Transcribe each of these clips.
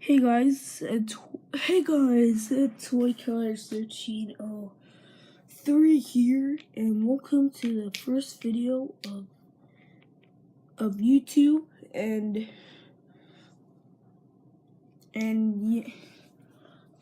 It's Toy1303 here, and welcome to the first video of YouTube, and and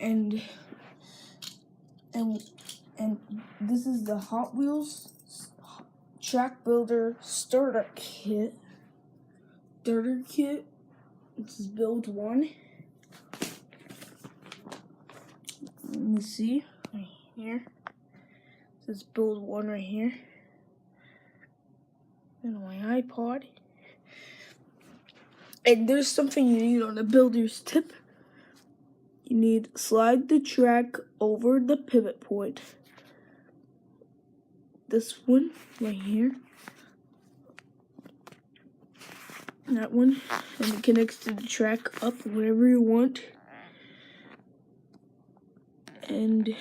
and and and this is the Hot Wheels Track Builder Starter Kit. This is build 1. Let me see right here. This is build 1 right here. And my iPod. And there's something you need on the builder's tip. You need to slide the track over the pivot point. This one right here. That one. And it connects to the track up wherever you want. And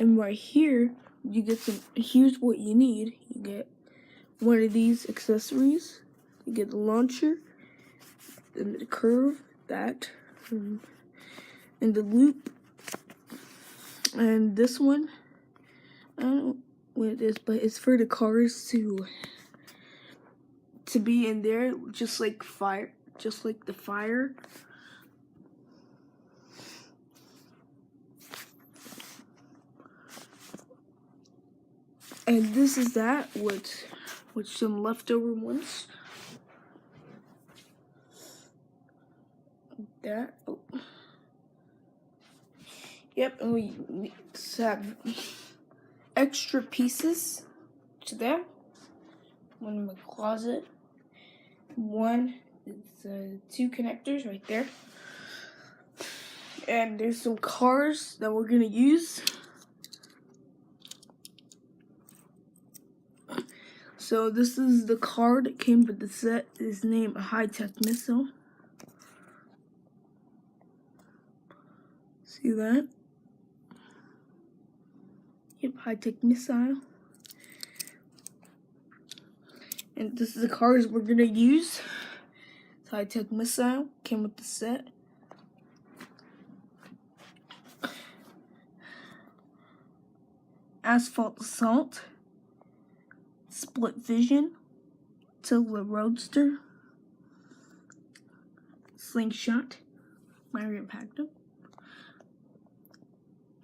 right here, you get here's what you need. You get one of these accessories. You get the launcher, and the curve, and the loop. And this one, I don't know what it is, but it's for the cars to be in there, just like the fire. And this is that with some leftover ones. That. Oh. Yep, and we have extra pieces to that. One in my closet. One is 2 connectors right there. And there's some cars that we're gonna use. So this is the car that came with the set. Is named a high-tech missile. See that? Yep, high-tech missile. And this is the cars we're gonna use. High-tech missile came with the set. Asphalt assault. Split vision. Silver roadster. Slingshot. Mario Pacto.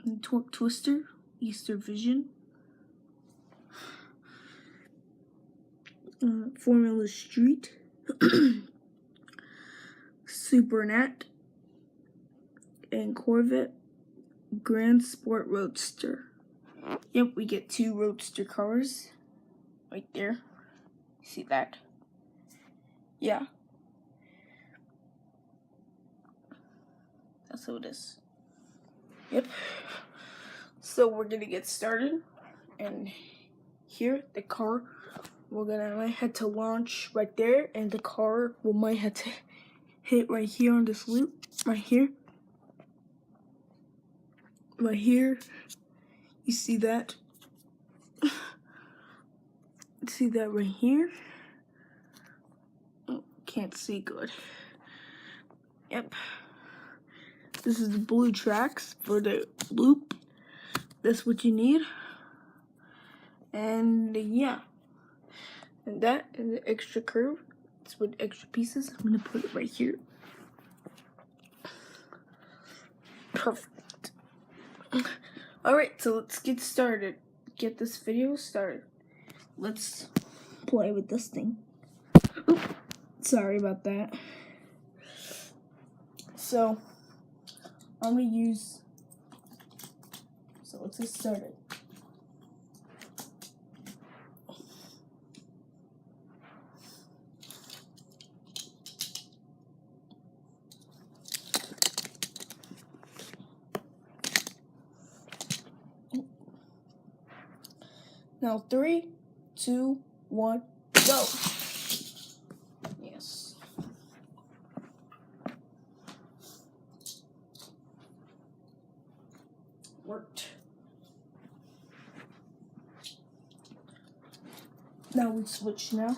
And torque twister. Easter vision. Formula Street. Supernat. And Corvette Grand Sport Roadster. Yep, we get 2 roadster cars right there. See that? Yeah. That's how it is. Yep. So we're gonna get started, and here the car, might have to launch right there, and the car might have to hit right here on this loop, right here. Right here, you see that? See that right here? Oh, can't see good. Yep. This is the blue tracks for the loop. That's what you need. And yeah. And that and the extra curve. It's with extra pieces. I'm gonna put it right here. Perfect. Alright, so let's get started. Get this video started. Let's play with this thing. Oop, sorry about that. So I'm gonna use. So let's get started. Now 3, 2, 1, go. Yes. Worked. Now we switch now.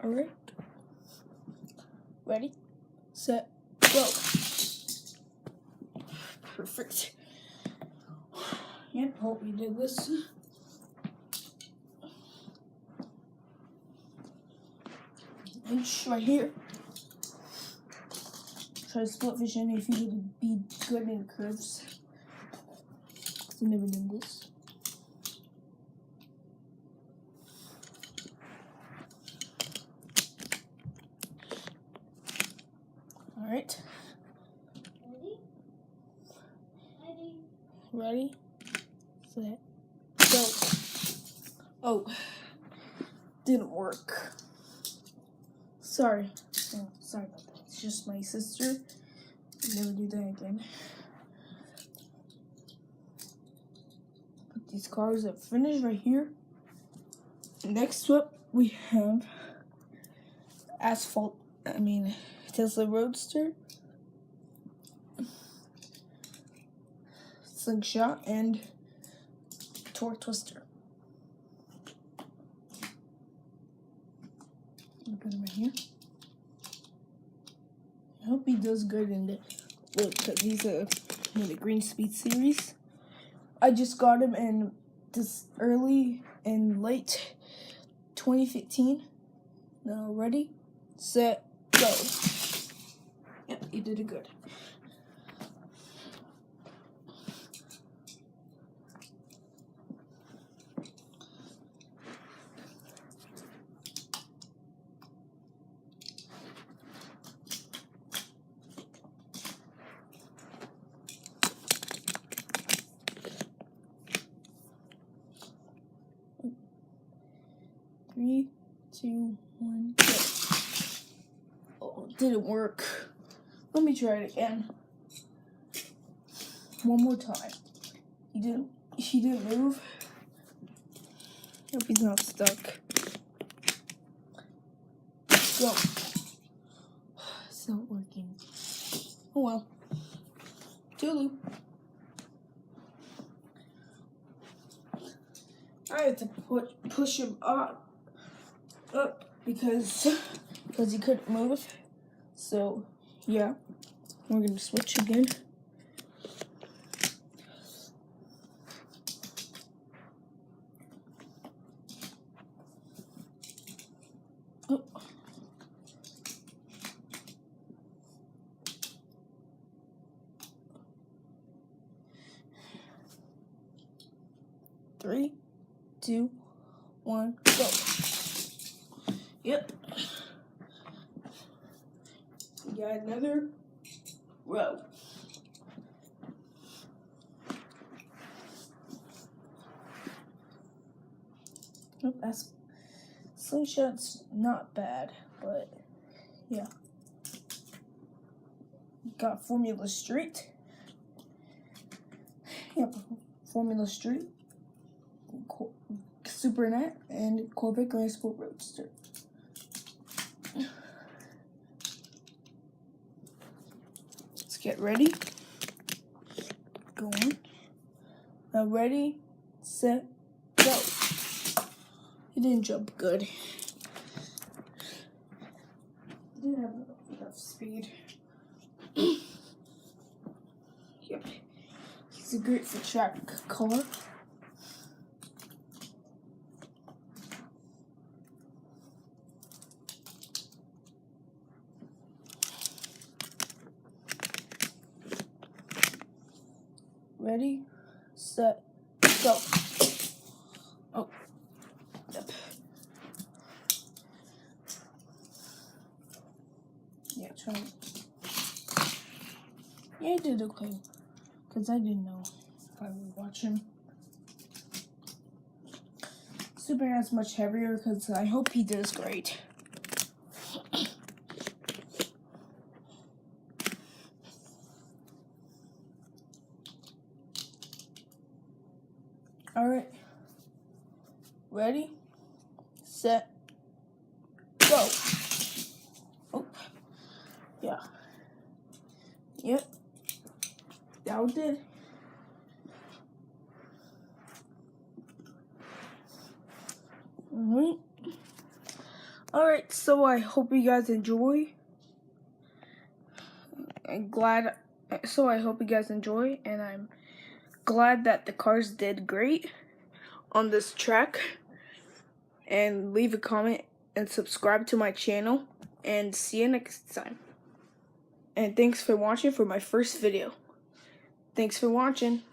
Alright. Ready, set, go. Perfect. Yep, hope you did this. Inch right here. Try split vision if you need to be good in curves. I never did this. Alright. Ready? Set, go. Oh, didn't work. Sorry. Oh, sorry about that. It's just my sister. Never do that again. Put these cars up. Finish right here. Next up, we have Tesla Roadster, Slingshot, and Torque Twister. Put him right here. I hope he does good in the because he's in the Green Speed series. I just got him in this early and late 2015. Now ready, set, go. Yep, you did it good. Three, 2, 1, go. Oh, it didn't work. Let me try it again. One more time. He didn't move. Hope he's not stuck. Go. It's not working. Oh well. Toodaloo. I had to push him up because he couldn't move. So yeah, we're gonna switch again. Oh. Three, 2, 1, go. Yep. We got another row. Nope, that's Slingshot's not bad, but yeah. Got Formula Street. Yep, Formula Street. Supernet and Corvette Grand Sport Roadster. Let's get ready. Go on. Now ready, set, go. He didn't jump good. He didn't have enough speed. Yep. He's a great for track car. Ready, set, go. Oh, yep. Yeah, try it. Yeah, I did okay. Because I didn't know if I would watch him. Supernat's much heavier because I hope he does great. Alright. Ready, set, go. Oh, yeah. Yep. That was it. Alright. Alright, so I hope you guys enjoy. I hope you guys enjoy, and I'm glad that the cars did great on this track. And leave a comment and subscribe to my channel, and see you next time. And thanks for watching for my first video. Thanks for watching.